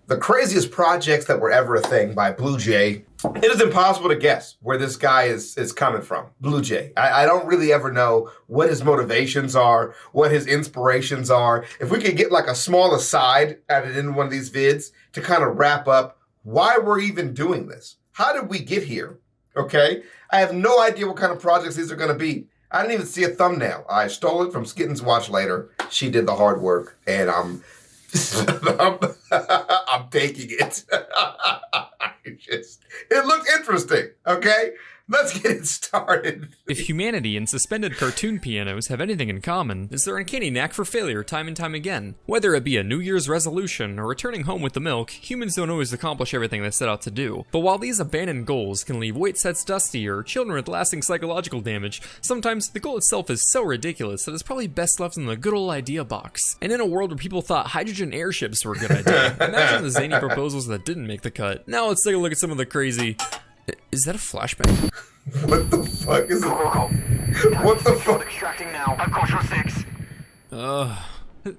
The craziest projects that were ever a thing by Bluejay. It is impossible to guess where this guy is coming from. Bluejay. I don't really ever know what his motivations are, what his inspirations are. If we could get like a small aside added in one of these vids to kind of wrap up why we're even doing this. How did we get here? Okay? I have no idea what kind of projects these are going to be. I didn't even see a thumbnail. I stole it from Skitten's Watch Later. She did the hard work, and I'm taking it. It looks interesting, okay? Let's get it started. If humanity and suspended cartoon pianos have anything in common, it's their uncanny knack for failure time and time again. Whether it be a New Year's resolution or returning home with the milk, humans don't always accomplish everything they set out to do. But while these abandoned goals can leave weight sets dusty or children with lasting psychological damage, sometimes the goal itself is so ridiculous that it's probably best left in the good old idea box. And in a world where people thought hydrogen airships were a good idea, imagine the zany proposals that didn't make the cut. Now let's take a look at some of the crazy... Is that a flashbang? What the fuck is it? What the fuck? Extracting now. I've got your 6.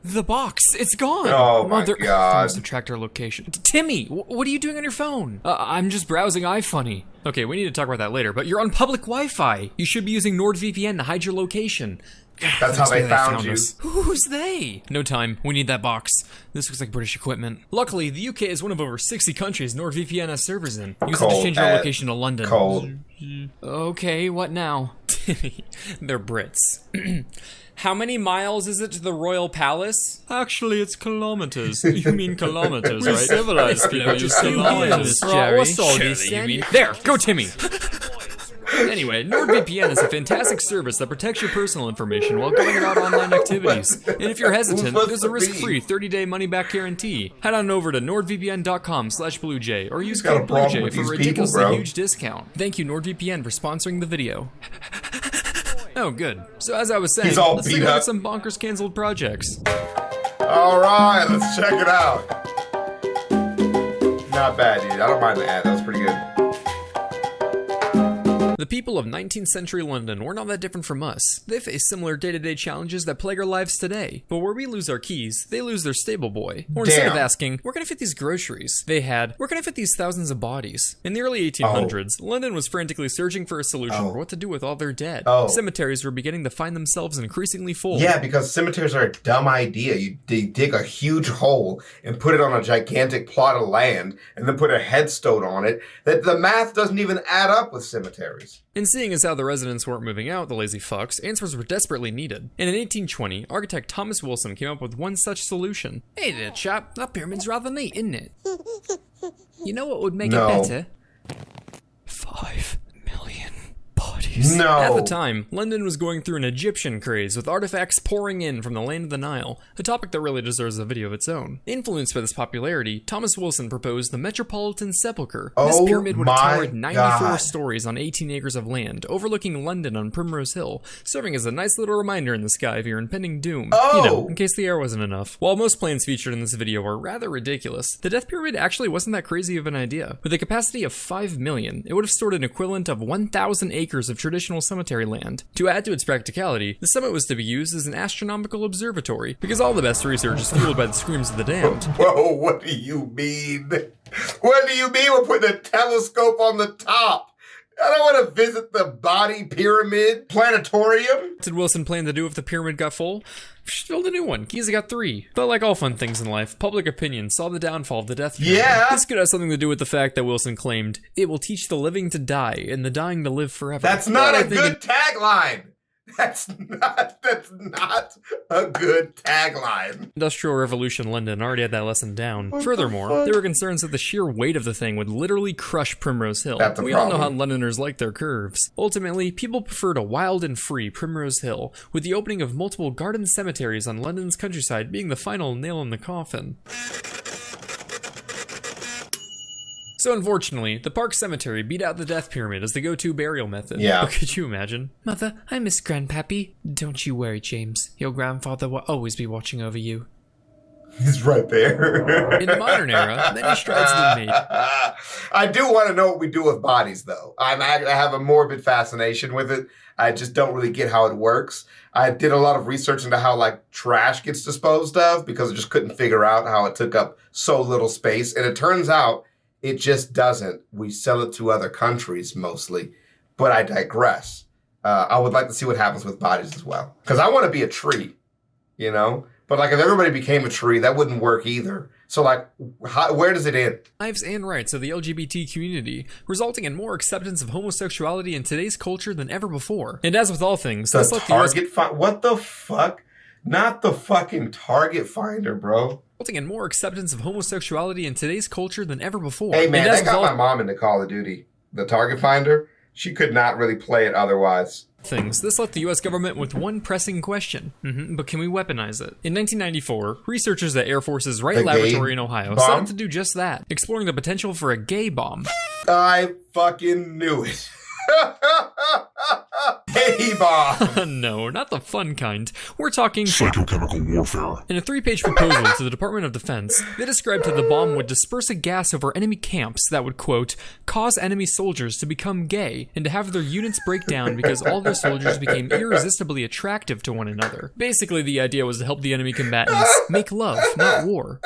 The box, it's gone. Oh my God. Must have tracked our location. Timmy, what are you doing on your phone? I'm just browsing iFunny. Okay, we need to talk about that later, but you're on public Wi-Fi. You should be using NordVPN to hide your location. That's how they found you. Who's they? No time. We need that box. This looks like British equipment. Luckily, the UK is one of over 60 countries NordVPN has servers in. Use it to change your location to London. Cold. Okay, what now? They're Brits. How many miles is it to the Royal Palace? Actually, it's kilometers. You mean kilometers, right? Civilized people use kilometers, Jerry. What's all this? There, go Timmy. Anyway, NordVPN is a fantastic service that protects your personal information while going about online activities. And if you're hesitant, there's a risk-free 30-day money-back guarantee. Head on over to nordvpn.com/Bluejay or use code Bluejay for a ridiculously huge discount. Thank you, NordVPN, for sponsoring the video. Oh, good. So as I was saying, let's take a look at some bonkers canceled projects. All right, let's check it out. Not bad, dude. I don't mind the ad. That was pretty good. The people of 19th century London were not that different from us. They face similar day-to-day challenges that plague our lives today. But where we lose our keys, they lose their stable boy. Or instead of asking, where can I fit these groceries? They had, where can I fit these thousands of bodies? In the early 1800s, London was frantically searching for a solution for what to do with all their dead. Cemeteries were beginning to find themselves increasingly full. Yeah, because cemeteries are a dumb idea. You dig a huge hole and put it on a gigantic plot of land and then put a headstone on it. That the math doesn't even add up with cemeteries. And seeing as how the residents weren't moving out, the lazy fucks, answers were desperately needed. And in 1820, architect Thomas Wilson came up with one such solution. Hey there, chap, that pyramid's rather neat, isn't it? You know what would make it better? 5 million bodies. No. At the time, London was going through an Egyptian craze with artifacts pouring in from the land of the Nile, a topic that really deserves a video of its own. Influenced by this popularity, Thomas Wilson proposed the Metropolitan Sepulchre. This pyramid would have towered 94 stories on 18 acres of land, overlooking London on Primrose Hill, serving as a nice little reminder in the sky of your impending doom. You know, in case the air wasn't enough. While most plans featured in this video are rather ridiculous, the Death Pyramid actually wasn't that crazy of an idea. With a capacity of 5 million, it would have stored an equivalent of 1,000 acres of traditional cemetery land. To add to its practicality, the summit was to be used as an astronomical observatory, because all the best research is fueled by the screams of the damned. Whoa, what do you mean? What do you mean we're putting a telescope on the top? I don't want to visit the body pyramid planetarium. What did Wilson plan to do if the pyramid got full? Just build a new one. Giza got 3. But like all fun things in life, public opinion saw the downfall of the Death Pyramid. Yeah. This could have something to do with the fact that Wilson claimed, it will teach the living to die and the dying to live forever. That's not a good tagline. That's not a good tagline. Industrial Revolution London already had that lesson down. Furthermore, there were concerns that the sheer weight of the thing would literally crush Primrose Hill. We all know how Londoners like their curves. Ultimately, people preferred a wild and free Primrose Hill, with the opening of multiple garden cemeteries on London's countryside being the final nail in the coffin. So unfortunately, the Park Cemetery beat out the Death Pyramid as the go-to burial method. Yeah. But could you imagine? Mother, I miss Grandpappy. Don't you worry, James. Your grandfather will always be watching over you. He's right there. In the modern era, many strides have been made. I do want to know what we do with bodies, though. I have a morbid fascination with it. I just don't really get how it works. I did a lot of research into how like trash gets disposed of because I just couldn't figure out how it took up so little space. And it turns out it just doesn't. We sell it to other countries mostly, but I digress. I would like to see what happens with bodies as well. Because I want to be a tree, you know? But like if everybody became a tree, that wouldn't work either. So like, where does it end? Lives and rights of the LGBT community, resulting in more acceptance of homosexuality in today's culture than ever before. And as with all things, The target what the fuck? Not the fucking target finder, bro. Resulting in more acceptance of homosexuality in today's culture than ever before. Hey man, and as that got with my mom into Call of Duty. The target finder, she could not really play it otherwise. things, this left the US government with one pressing question. But can we weaponize it? In 1994, researchers at Air Force's Wright The Laboratory gay in Ohio bomb? set out to do just that, exploring the potential for a gay bomb. I fucking knew it. Gay bomb. No, not the fun kind. We're talking Psychochemical warfare. In a 3-page proposal to the Department of Defense, they described how the bomb would disperse a gas over enemy camps that would, quote, cause enemy soldiers to become gay and to have their units break down because all their soldiers became irresistibly attractive to one another. Basically, the idea was to help the enemy combatants make love, not war.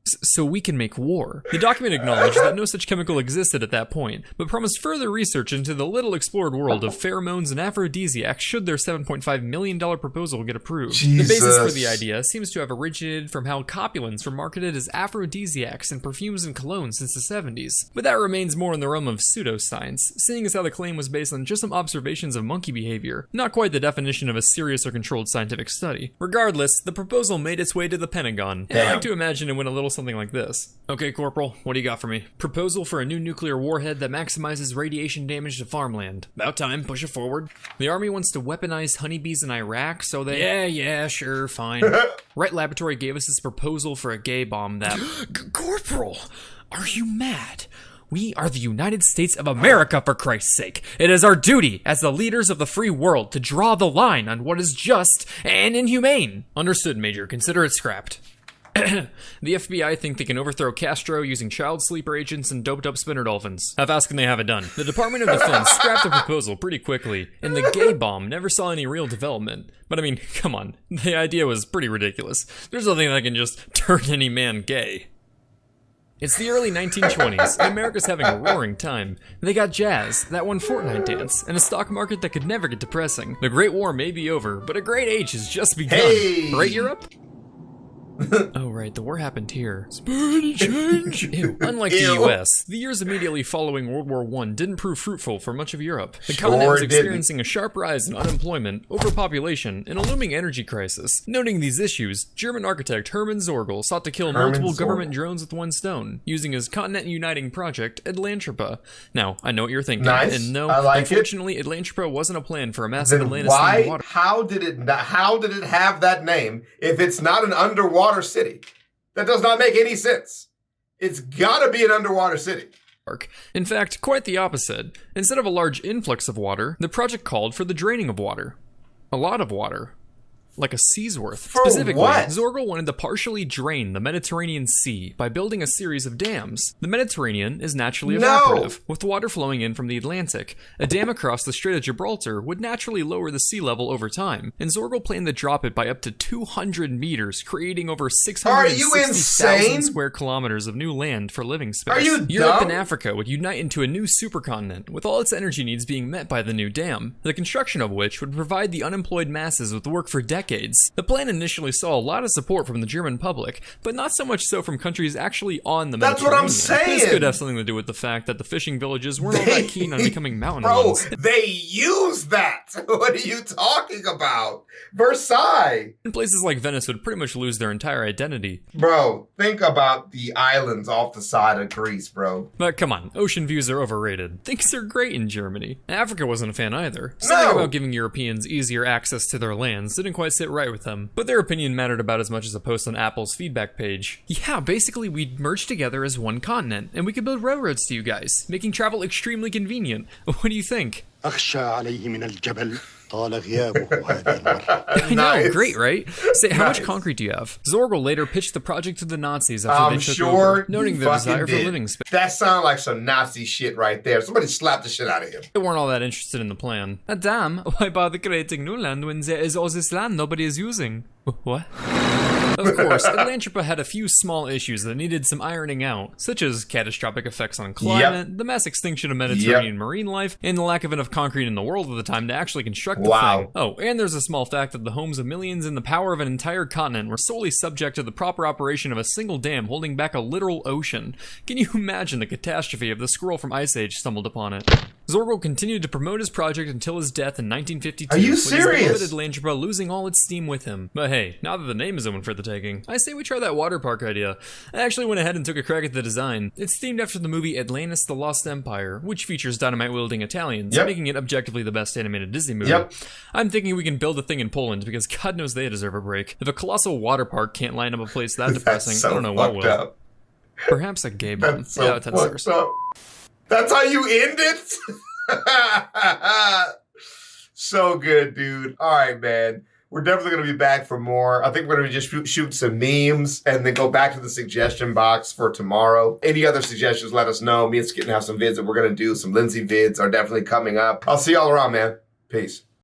So we can make war. The document acknowledged that no such chemical existed at that point, but promised further research into the little explored world of pheromones and aphrodisiacs should their $7.5 million proposal get approved. Jesus. The basis for the idea seems to have originated from how copulants were marketed as aphrodisiacs in perfumes and colognes since the 70s, but that remains more in the realm of pseudoscience, seeing as how the claim was based on just some observations of monkey behavior, not quite the definition of a serious or controlled scientific study. Regardless, the proposal made its way to the Pentagon, and I like to imagine it went a little something like this. Okay, Corporal, what do you got for me? Proposal for a new nuclear warhead that maximizes radiation damage to farmland. About time, push it forward. The Army wants to weaponize honeybees in Iraq, so they... Yeah, sure, fine. Wright Laboratory gave us this proposal for a gay bomb that... Corporal, are you mad? We are the United States of America, for Christ's sake. It is our duty as the leaders of the free world to draw the line on what is just and inhumane. Understood, Major. Consider it scrapped. The FBI think they can overthrow Castro using child sleeper agents and doped up spinner dolphins. How fast can they have it done? The Department of Defense scrapped the proposal pretty quickly, and the gay bomb never saw any real development. But I mean, come on, the idea was pretty ridiculous. There's nothing that can just turn any man gay. It's the early 1920s, and America's having a roaring time. They got jazz, that one Fortnite dance, and a stock market that could never get depressing. The Great War may be over, but a great age has just begun. Hey! Right, Europe? Oh right, the war happened here. Spaghetti change! Ew. Unlike the US, the years immediately following World War I didn't prove fruitful for much of Europe. The continent was experiencing a sharp rise in unemployment, overpopulation, and a looming energy crisis. Noting these issues, German architect Hermann Zorgel sought to kill multiple government drones with one stone, using his continent-uniting project, Atlantropa. Now, I know what you're thinking, and no, unfortunately, Atlantropa wasn't a plan for a massive Atlantis-themed water. How did it have that name if it's not an underwater city? That does not make any sense. It's gotta be an underwater city. In fact, quite the opposite. Instead of a large influx of water, the project called for the draining of water. A lot of water. Like a sea's worth. Specifically, Zorgel wanted to partially drain the Mediterranean Sea by building a series of dams. The Mediterranean is naturally evaporative, with water flowing in from the Atlantic. A dam across the Strait of Gibraltar would naturally lower the sea level over time, and Zorgel planned to drop it by up to 200 meters, creating over 660,000 square kilometers of new land for living space. Are you Europe dumb? and Africa would unite into a new supercontinent, with all its energy needs being met by the new dam, the construction of which would provide the unemployed masses with work for decades. The plan initially saw a lot of support from the German public, but not so much so from countries actually on the Mediterranean. That's what I'm saying! This could have something to do with the fact that the fishing villages weren't all that keen on becoming mountain Bro, ones. they use that! What are you talking about? Versailles! And places like Venice would pretty much lose their entire identity. Bro, think about the islands off the side of Greece, bro. But come on, ocean views are overrated. Things are great in Germany. Africa wasn't a fan either. Something about giving Europeans easier access to their lands didn't quite sit right with them, but their opinion mattered about as much as a post on Apple's feedback page. Yeah, basically we'd merge together as one continent, and we could build railroads to you guys, making travel extremely convenient. What do you think? أخشى عليه من الجبل I know, great, right? Say, how much concrete do you have? Zorgal later pitched the project to the Nazis after they took over, noting their desire for living space. That sounded like some Nazi shit right there. Somebody slapped the shit out of him. They weren't all that interested in the plan. Damn, why bother creating new land when there is all this land nobody is using? What? Of course, Atlantropa had a few small issues that needed some ironing out, such as catastrophic effects on climate, the mass extinction of Mediterranean marine life, and the lack of enough concrete in the world at the time to actually construct the thing. Oh, and there's a small fact that the homes of millions and the power of an entire continent were solely subject to the proper operation of a single dam holding back a literal ocean. Can you imagine the catastrophe if the squirrel from Ice Age stumbled upon it? Zorgal continued to promote his project until his death in 1952. Are you serious? With his beloved Atlantropa losing all its steam with him. But hey, now that the name is open for the taking, I say we try that water park idea. I actually went ahead and took a crack at the design. It's themed after the movie Atlantis: The Lost Empire, which features dynamite-wielding Italians, making it objectively the best animated Disney movie. I'm thinking we can build a thing in Poland because God knows they deserve a break. If a colossal water park can't line up a place that depressing, I don't know what will. Up. Perhaps a gay bomb. That's so 10 stars. That's how you end it? So good, dude. All right, man. We're definitely going to be back for more. I think we're going to just shoot some memes and then go back to the suggestion box for tomorrow. Any other suggestions, let us know. Me and Skitten have some vids that we're going to do. Some Lindsay vids are definitely coming up. I'll see y'all around, man. Peace.